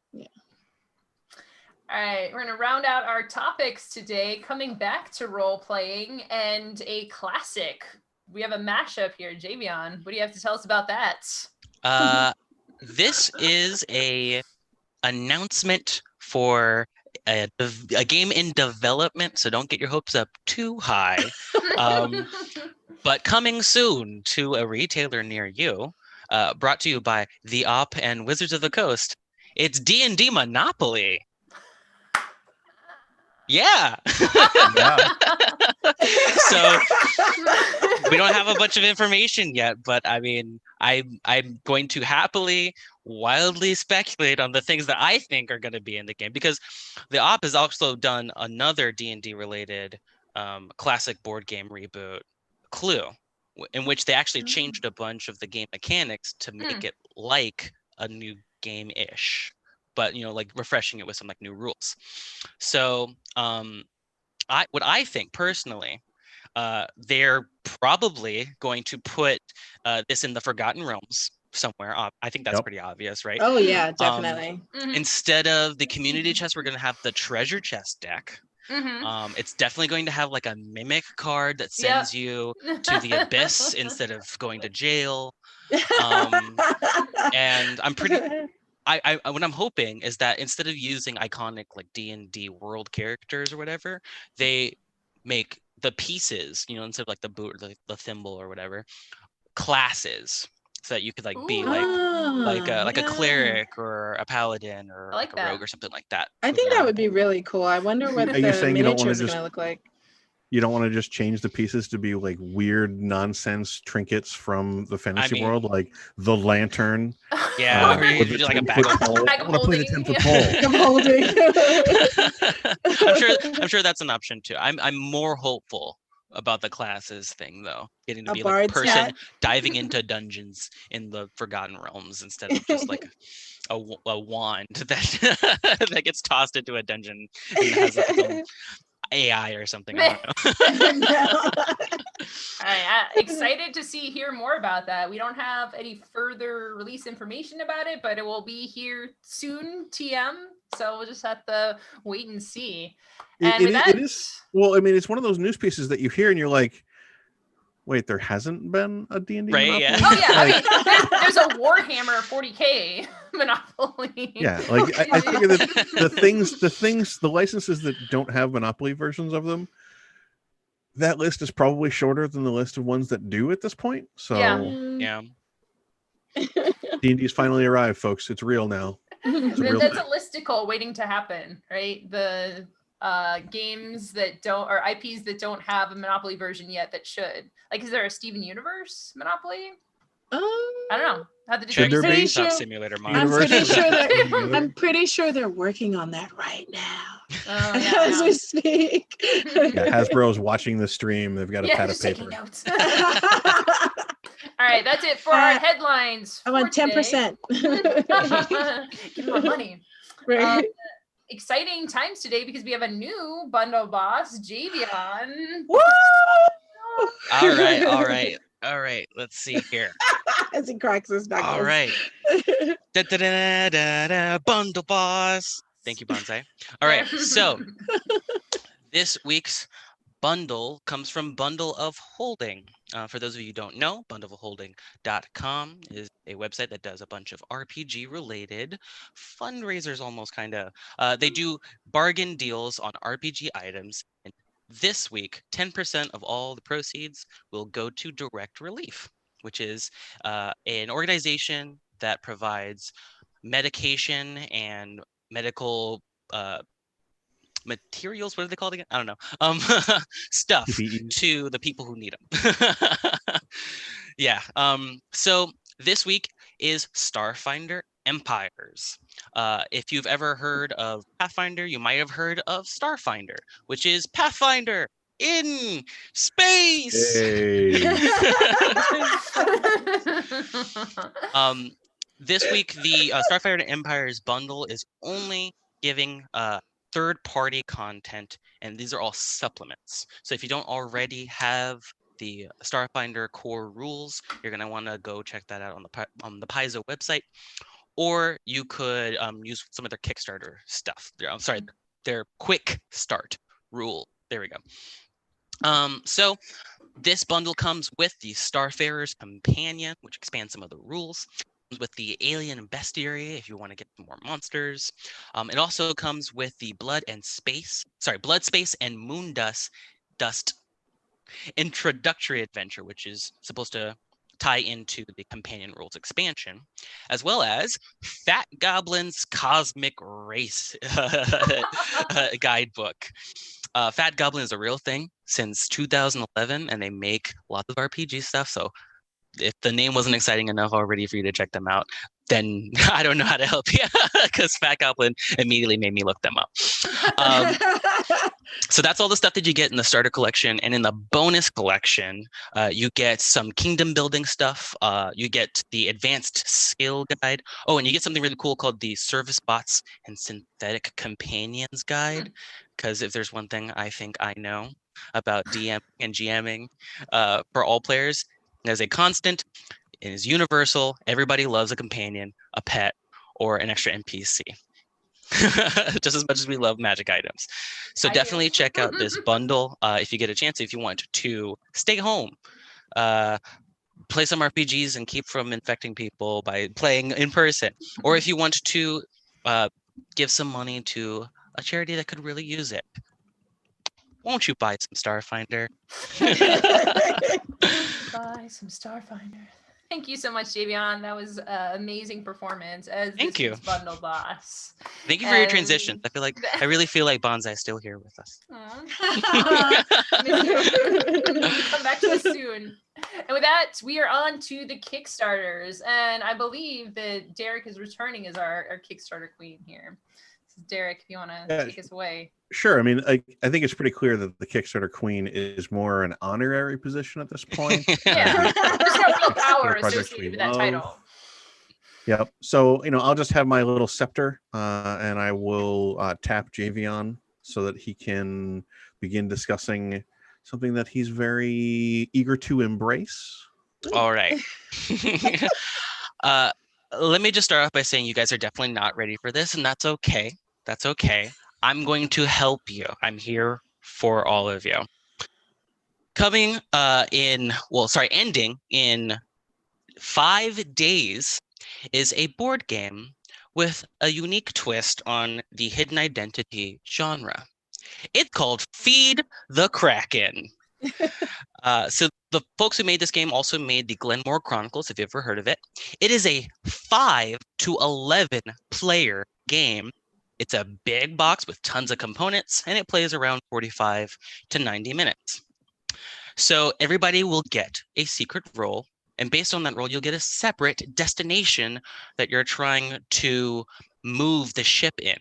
All right, we're going to round out our topics today, coming back to role playing and a classic. We have a mashup here. Javion, what do you have to tell us about that? This is a announcement for a game in development, so don't get your hopes up too high. But coming soon to a retailer near you. brought to you by The Op and Wizards of the Coast. It's D&D Monopoly. Yeah. Yeah. So we don't have a bunch of information yet, but I mean, I'm going to happily, wildly speculate on the things that I think are going to be in the game, because the Op has also done another D&D related classic board game reboot, Clue, in which they actually changed a bunch of the game mechanics to make it like a new game-ish, but like refreshing it with some like new rules. So what I think personally, they're probably going to put this in the Forgotten Realms somewhere. I think that's pretty obvious, right? Oh yeah, definitely. Instead of the community chest, we're going to have the treasure chest deck. It's definitely going to have like a mimic card that sends you to the abyss instead of going to jail. And I'm pretty. What I'm hoping is that instead of using iconic like D&D world characters or whatever, they make the pieces, instead of like the boot or the thimble or whatever, classes, so that you could like be like a cleric or a paladin or like a rogue or something like that. I think that would be really cool. I wonder what the miniatures are going to look like. You don't want to just change the pieces to be like weird nonsense trinkets from the fantasy world, like the lantern. Yeah, or you do like a bag of holding. I want to play the 10-foot pole. I'm sure that's an option too. I'm more hopeful about the classes thing though, getting to be like a person diving into dungeons in the Forgotten Realms instead of just like a wand that gets tossed into a dungeon and has like its own AI or something. I don't know. Excited to hear more about that. We don't have any further release information about it, but it will be here soon, TM. So we'll just have to wait and see. It is. Well, I mean, it's one of those news pieces that you hear and you're like, wait, there hasn't been a D&D Monopoly? Yeah. Oh yeah, I mean, there's a Warhammer 40K Monopoly. Yeah, like I figure that the licenses that don't have Monopoly versions of them, that list is probably shorter than the list of ones that do at this point. So yeah. D&D's finally arrived, folks. It's real now. That's a listicle waiting to happen, right? The games that don't, or IPs that don't have a Monopoly version yet that should. Like, is there a Steven Universe Monopoly? I don't know. How the simulator I'm pretty sure they're working on that right now. As we speak. Yeah, Hasbro's watching the stream. They've got a pad of paper. Notes. All right, that's it for our headlines. I want 10%. Give more money. Right. Exciting times today because we have a new bundle boss, Javion. Woo! All right. Let's see here. As he cracks his knuckles. All right. Bundle boss. Thank you, Bonsai. All right. So this week's bundle comes from Bundle of Holding. For those of you who don't know, bundleofholding.com is a website that does a bunch of RPG related fundraisers, almost kind of. They do bargain deals on RPG items. And this week, 10% of all the proceeds will go to Direct Relief, which is an organization that provides medication and medical materials. What are they called again? I don't know. Stuff to the people who need them. Yeah. So this week is Starfinder Empires. If you've ever heard of Pathfinder, you might have heard of Starfinder, which is Pathfinder in space. Hey. This week, the Starfinder Empires bundle is only giving third-party content, and these are all supplements. So if you don't already have the Starfinder core rules, you're going to want to go check that out on the Paizo website, or you could use some of their Kickstarter stuff. Their quick start rule. There we go. So this bundle comes with the Starfarer's Companion, which expands some of the rules. With the Alien Bestiary, if you want to get more monsters. It also comes with the Blood, Space, and Moon Dust Introductory Adventure, which is supposed to tie into the Companion Rules expansion, as well as Fat Goblin's Cosmic Race guidebook. Fat Goblin is a real thing since 2011, and they make lots of RPG stuff. So if the name wasn't exciting enough already for you to check them out, then I don't know how to help you, because Fat Goblin immediately made me look them up. So that's all the stuff that you get in the starter collection. And in the bonus collection, you get some kingdom building stuff. You get the advanced skill guide. Oh, and you get something really cool called the Service Bots and Synthetic Companions guide. Because if there's one thing I think I know about DM and GMing for all players, as a constant, it is universal. Everybody loves a companion, a pet, or an extra NPC. Just as much as we love magic items. So definitely check out this bundle if you get a chance, if you want to stay home, play some RPGs and keep from infecting people by playing in person. Or if you want to give some money to a charity that could really use it. Won't you buy some Starfinder? Buy some Starfinder. Thank you so much, Javion. That was an amazing performance as Thank you. Bundle boss. Thank you for your transition. I really feel like Bonsai's still here with us. Come back to us soon. And with that, we are on to the Kickstarters. And I believe that Derek is returning as our Kickstarter queen here. So Derek, if you want to take us away. Sure. I mean, I think it's pretty clear that the Kickstarter queen is more an honorary position at this point. Yeah. There's no real power associated with that title. Yep. So, I'll just have my little scepter and I will tap Javion so that he can begin discussing something that he's very eager to embrace. All right. Let me just start off by saying you guys are definitely not ready for this, and that's okay. That's okay. I'm going to help you. I'm here for all of you. Ending in 5 days is a board game with a unique twist on the hidden identity genre. It's called Feed the Kraken. So the folks who made this game also made the Glenmore Chronicles, if you've ever heard of it. It is a 5 to 11 player game. It's a big box with tons of components, and it plays around 45 to 90 minutes. So everybody will get a secret role, and based on that role, you'll get a separate destination that you're trying to move the ship in.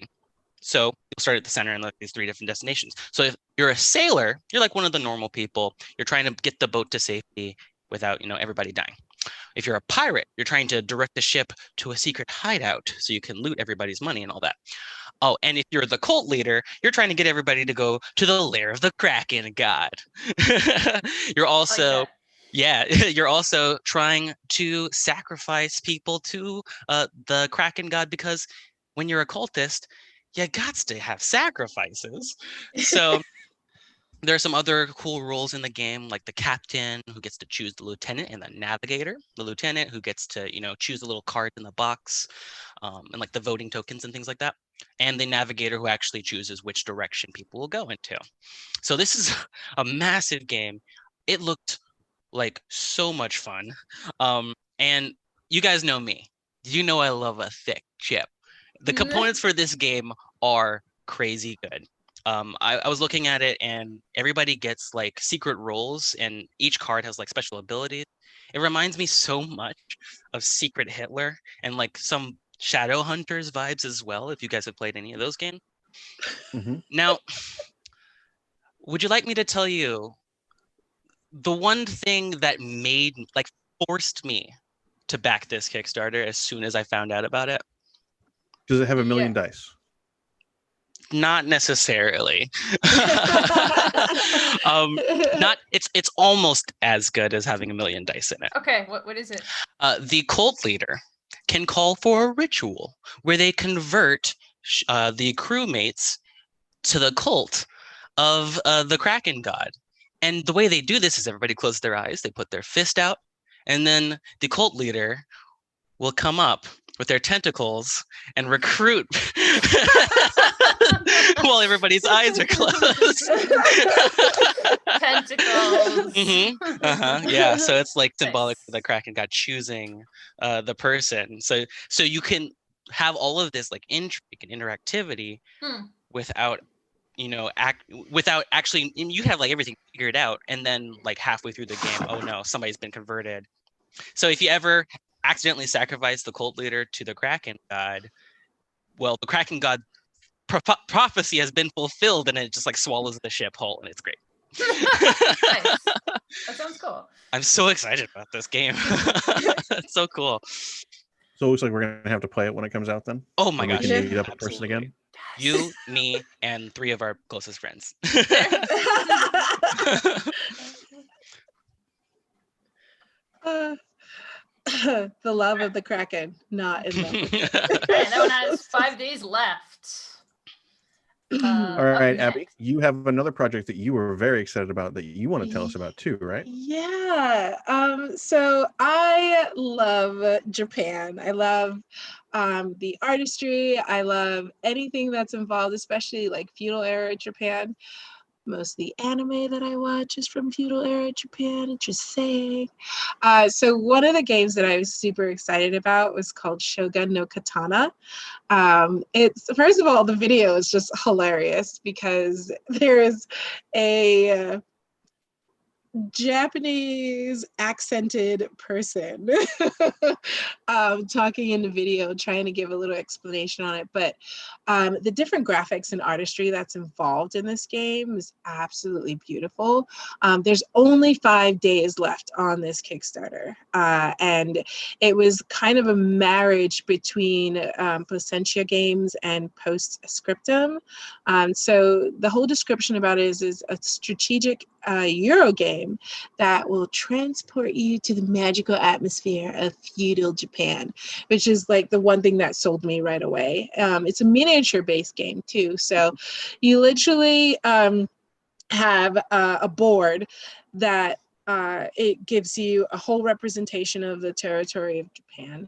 So you'll start at the center and look at these 3 different destinations. So if you're a sailor, you're like one of the normal people. You're trying to get the boat to safety without, everybody dying. If you're a pirate, you're trying to direct the ship to a secret hideout so you can loot everybody's money and all that. Oh, and if you're the cult leader, you're trying to get everybody to go to the lair of the Kraken god. You're also, you're also trying to sacrifice people to the Kraken god, because when you're a cultist, you got to have sacrifices. So there are some other cool rules in the game, like the captain, who gets to choose the lieutenant, and the navigator, the lieutenant, who gets to, choose a little card in the box, and like the voting tokens and things like that. And the navigator, who actually chooses which direction people will go into. So this is a massive game. It looked like so much fun. And you guys know me. You know I love a thick chip. The components for this game are crazy good. I was looking at it, and everybody gets like secret roles, and each card has like special abilities. It reminds me so much of Secret Hitler and like some Shadowhunters vibes as well, if you guys have played any of those games. Mm-hmm. Now, would you like me to tell you the one thing that forced me to back this Kickstarter as soon as I found out about it? Does it have a million dice? Not necessarily. It's almost as good as having a million dice in it. Okay, what is it? The cult leader can call for a ritual where they convert the crewmates to the cult of the Kraken god. And the way they do this is everybody closes their eyes, they put their fist out, and then the cult leader will come up with their tentacles and recruit while everybody's eyes are closed. Tentacles. Yeah, so it's like symbolic Nice. for the Kraken god choosing the person. So you can have all of this like intrigue and interactivity without without actually, you have like everything figured out, and then like halfway through the game, oh no, somebody's been converted. So if you ever accidentally sacrifice the cult leader to the Kraken god, well, the Kraken god prophecy has been fulfilled, and it just like swallows the ship whole, and it's great. Nice. That sounds cool. I'm so excited about this game. It's so cool. So it looks like we're gonna have to play it when it comes out then. Oh my gosh. We can meet up in Absolutely. person again. You, me, and 3 of our closest friends. The love of the Kraken, not in love with it. Okay, that one has 5 days left. All right, up Abby, next. you have another project that you were very excited about that you want to tell us about too, right? Yeah. So I love Japan. I love the artistry. I love anything that's involved, especially like feudal era Japan. Most of the anime that I watch is from feudal era Japan, just saying. So one of the games that I was super excited about was called Shogun no Katana. It's, first of all, the video is just hilarious because there is a Japanese accented person talking in the video, trying to give a little explanation on it. But the different graphics and artistry that's involved in this game is absolutely beautiful. There's only 5 days left on this Kickstarter. And it was kind of a marriage between Placentia Games and Postscriptum. So the whole description about it is a strategic Euro game that will transport you to the magical atmosphere of feudal Japan, which is like the one thing that sold me right away. It's a miniature based game too. So you literally have a board that it gives you a whole representation of the territory of Japan.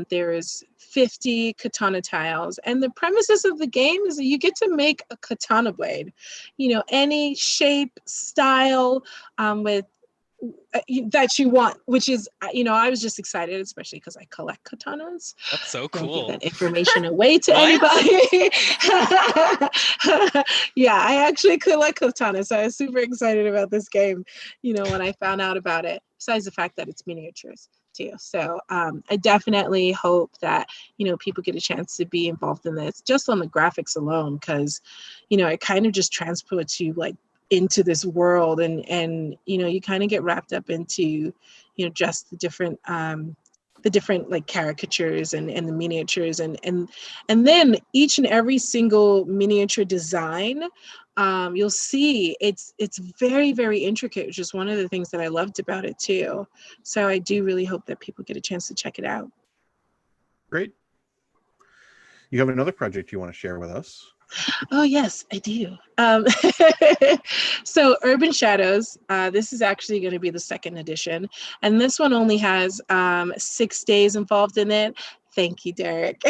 There is 50 katana tiles, and the premises of the game is that you get to make a katana blade, any shape, style, with that you want, which is, I was just excited, especially because I collect katanas. That's so Don't cool. give that information away to What? anybody. Yeah, I actually collect katanas, so I was super excited about this game, when I found out about it, besides the fact that it's miniatures too. So I definitely hope that, people get a chance to be involved in this just on the graphics alone, because, it kind of just transports you like into this world, and you kind of get wrapped up into just the different like caricatures and the miniatures, and then each and every single miniature design, you'll see it's very, very intricate, which is one of the things that I loved about it too. So I do really hope that people get a chance to check it out. Great. You have another project you want to share with us? Oh, yes, I do. So Urban Shadows, this is actually going to be the 2nd edition. And this one only has 6 days involved in it. Thank you, Derek.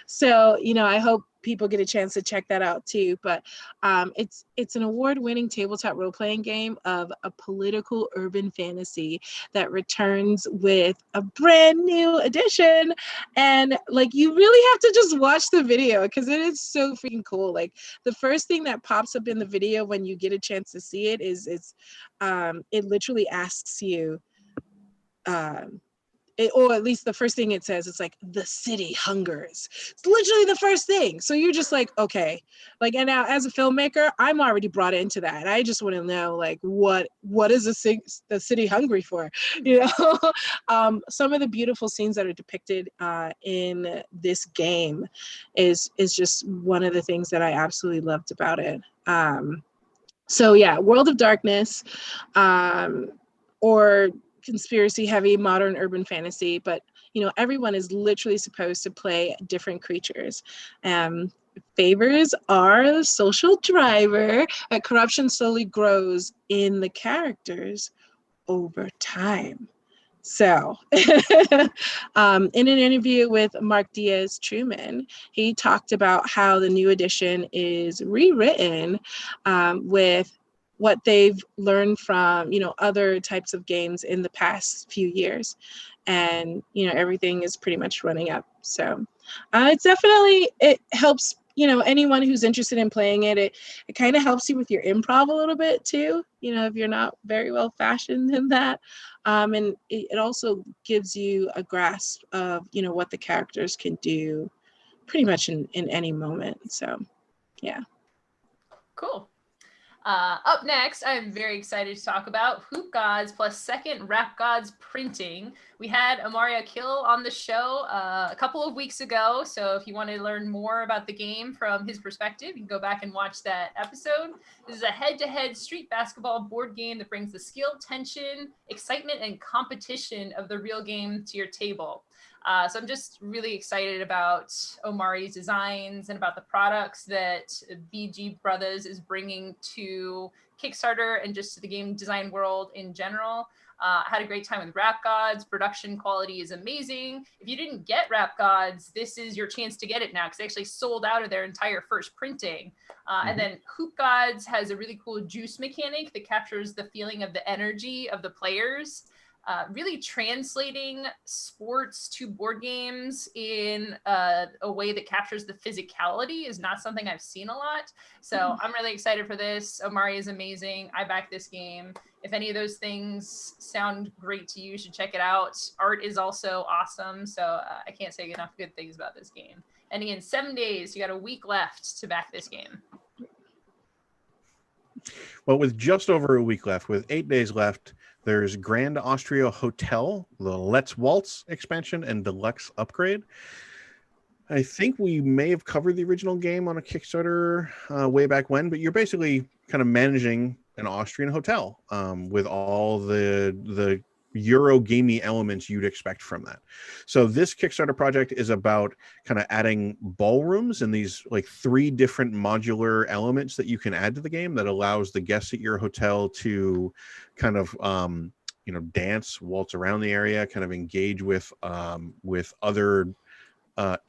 So, I hope people get a chance to check that out too. But it's an award-winning tabletop role-playing game of a political urban fantasy that returns with a brand new edition. And like, you really have to just watch the video because it is so freaking cool. Like, the first thing that pops up in the video when you get a chance to see it is it literally asks you, or at least the first thing it says, it's like, the city hungers. It's literally the first thing. So you're just like, okay. Like, and now as a filmmaker, I'm already brought into that. I just want to know, like, what is the city hungry for? Some of the beautiful scenes that are depicted in this game is just one of the things that I absolutely loved about it. So yeah, World of Darkness, or conspiracy heavy modern urban fantasy, but everyone is literally supposed to play different creatures. Favors are the social driver, but corruption slowly grows in the characters over time. So in an interview with Mark Diaz Truman, he talked about how the new edition is rewritten with what they've learned from, other types of games in the past few years. And, everything is pretty much running up. So it helps, anyone who's interested in playing it, it kind of helps you with your improv a little bit too, if you're not very well fashioned in that. And it also gives you a grasp of, what the characters can do pretty much in any moment. So, yeah. Cool. Up next, I'm very excited to talk about Hoop Gods plus Second Rap Gods printing. We had Amaria Kill on the show a couple of weeks ago, so if you want to learn more about the game from his perspective, you can go back and watch that episode. This is a head-to-head street basketball board game that brings the skill, tension, excitement, and competition of the real game to your table. So I'm just really excited about Omari's designs and about the products that BG Brothers is bringing to Kickstarter and just to the game design world in general. I had a great time with Rap Gods. Production quality is amazing. If you didn't get Rap Gods, this is your chance to get it now because they actually sold out of their entire first printing. And then Hoop Gods has a really cool juice mechanic that captures the feeling of the energy of the players. Really translating sports to board games in a way that captures the physicality is not something I've seen a lot. So I'm really excited for this. Omari is amazing. I back this game. If any of those things sound great to you, you should check it out. Art is also awesome. So I can't say enough good things about this game. And again, 7 days, you got a week left to back this game. Well, with just over a week left, with 8 days left, there's Grand Austria Hotel, the Let's Waltz expansion, and deluxe upgrade. I think we may have covered the original game on a Kickstarter way back when, but you're basically kind of managing an Austrian hotel with all the Euro gamey elements you'd expect from that. So this Kickstarter project is about kind of adding ballrooms and these like 3 different modular elements that you can add to the game that allows the guests at your hotel to kind of dance, waltz around the area, kind of engage with other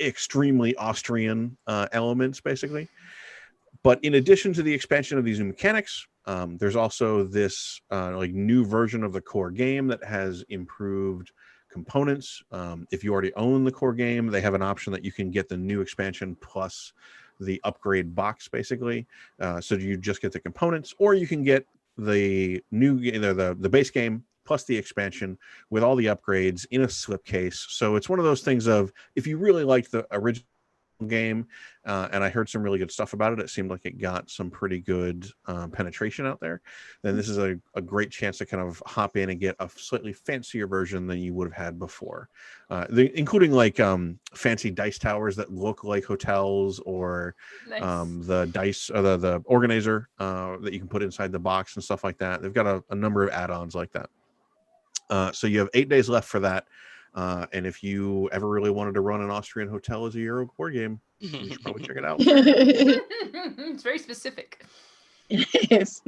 extremely Austrian elements basically. But in addition to the expansion of these new mechanics, there's also this new version of the core game that has improved components. If you already own the core game, they have an option that you can get the new expansion plus the upgrade box, basically. So you just get the components, or you can get the new the base game plus the expansion with all the upgrades in a slipcase. So it's one of those things of, if you really liked the original game, and I heard some really good stuff about it, it seemed like it got some pretty good penetration out there, then this is a great chance to kind of hop in and get a slightly fancier version than you would have had before, including like fancy dice towers that look like hotels, or nice. The dice, the organizer that you can put inside the box and stuff like that. They've got a number of add-ons like that. So you have 8 days left for that. And if you ever really wanted to run an Austrian hotel as a Euro board game, you should probably check it out. It's very specific. Yes.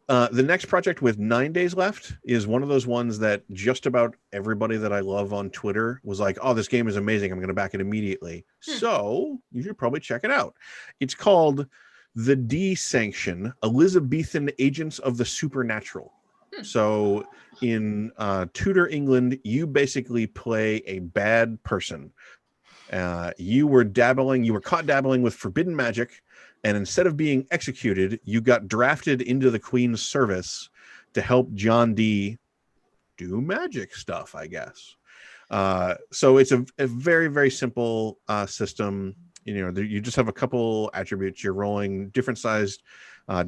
The next project with 9 days left is one of those ones that just about everybody that I love on Twitter was like, oh, this game is amazing, I'm going to back it immediately. So you should probably check it out. It's called The D-Sanction, Elizabethan Agents of the Supernatural. So in Tudor England, you basically play a bad person. You were caught dabbling with forbidden magic, and instead of being executed, you got drafted into the Queen's service to help John Dee do magic stuff, I guess. So it's a very, very simple system. You just have a couple attributes. You're rolling different sized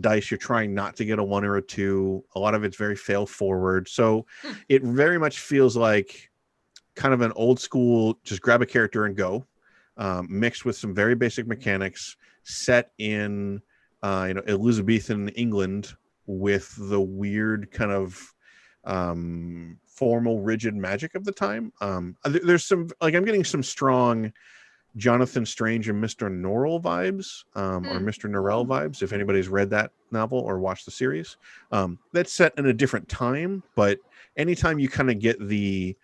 dice. You're trying not to get a 1 or a 2. A lot of it's very fail forward. So it very much feels like kind of an old school, just grab a character and go, mixed with some very basic mechanics, set in Elizabethan England with the weird kind of formal, rigid magic of the time. There's some, like, I'm getting some strong Jonathan Strange and Mr. Norrell vibes, or Mr. Norrell vibes, if anybody's read that novel or watched the series. That's set in a different time, but anytime you kind of get the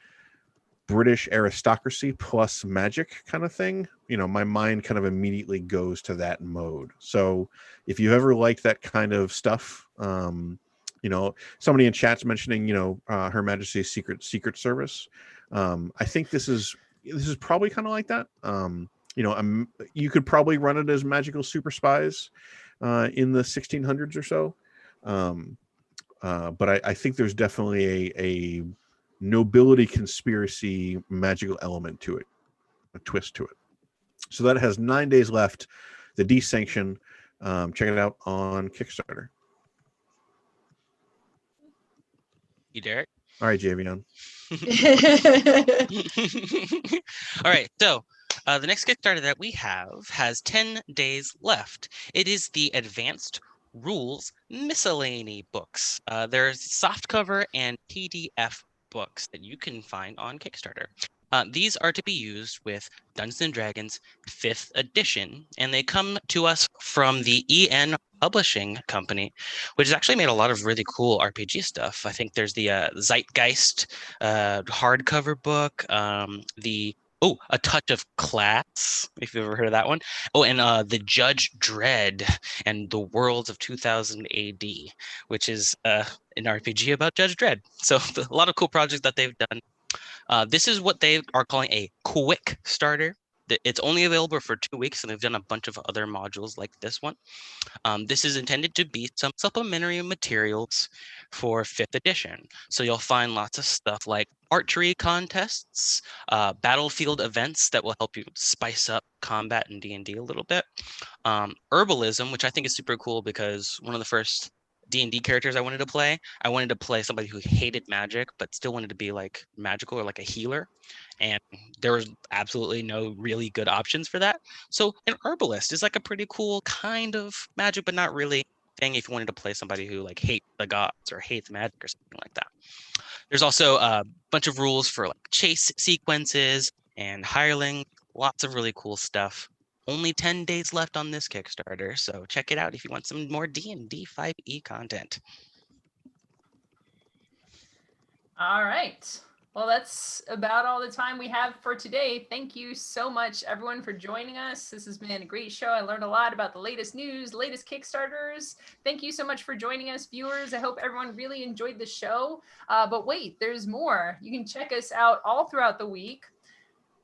British aristocracy plus magic kind of thing, my mind kind of immediately goes to that mode. So if you ever liked that kind of stuff, somebody in chat's mentioning, Her Majesty's Secret Service. I think this is probably kind of like that. You could probably run it as magical super spies in the 1600s or so. But I think there's definitely a nobility conspiracy magical element to it, a twist to it. So that has 9 days left. The Desanction. Check it out on Kickstarter. You, Derek? All right, Javion. All right, so the next Kickstarter that we have has 10 days left. It is the Advanced Rules Miscellany books. There's softcover and PDF books that you can find on Kickstarter. These are to be used with Dungeons & Dragons 5th edition, and they come to us from the EN Publishing Company, which has actually made a lot of really cool RPG stuff. I think there's the Zeitgeist hardcover book, A Touch of Class, if you've ever heard of that one. Oh, and the Judge Dredd and the Worlds of 2000 AD, which is an RPG about Judge Dredd. So a lot of cool projects that they've done. This is what they are calling a quick starter. It's only available for 2 weeks, and they've done a bunch of other modules like this one. This is intended to be some supplementary materials for 5th edition. So you'll find lots of stuff like archery contests, battlefield events that will help you spice up combat in D&D a little bit. Herbalism, which I think is super cool because one of the first D&D characters I wanted to play somebody who hated magic but still wanted to be like magical or like a healer, and there was absolutely no really good options for that. So an herbalist is like a pretty cool kind of magic but not really thing if you wanted to play somebody who like hates the gods or hates magic or something like that. There's also a bunch of rules for like chase sequences and hireling, lots of really cool stuff. Only 10 days left on this Kickstarter, so check it out if you want some more D&D 5e content. All right. Well, that's about all the time we have for today. Thank you so much, everyone, for joining us. This has been a great show. I learned a lot about the latest news, latest Kickstarters. Thank you so much for joining us, viewers. I hope everyone really enjoyed the show. But wait, there's more. You can check us out all throughout the week.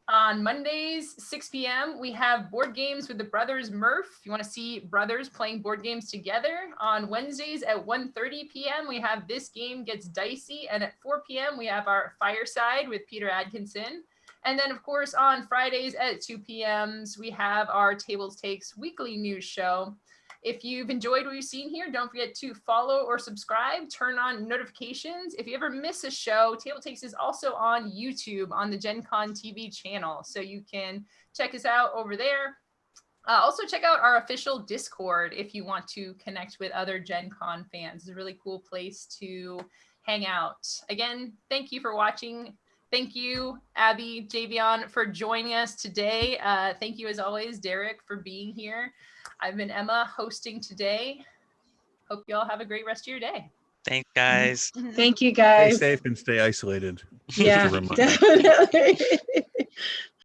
On Mondays, 6 p.m., we have board games with the brothers Murph. If you want to see brothers playing board games together. On Wednesdays at 1:30 p.m., we have This Game Gets Dicey. And at 4 p.m., we have our Fireside with Peter Adkinson. And then, of course, on Fridays at 2 p.m., we have our TableTakes weekly news show. If you've enjoyed what you've seen here, don't forget to follow or subscribe, turn on notifications. If you ever miss a show, TableTakes is also on YouTube on the Gen Con TV channel, so you can check us out over there. Also check out our official Discord if you want to connect with other Gen Con fans. It's a really cool place to hang out. Again, thank you for watching. Thank you, Abby, Javion, for joining us today. Thank you, as always, Derek, for being here. I've been Emma, hosting today. Hope you all have a great rest of your day. Thanks, guys. Thank you, guys. Stay safe and stay isolated. Yeah, Just a reminder. definitely.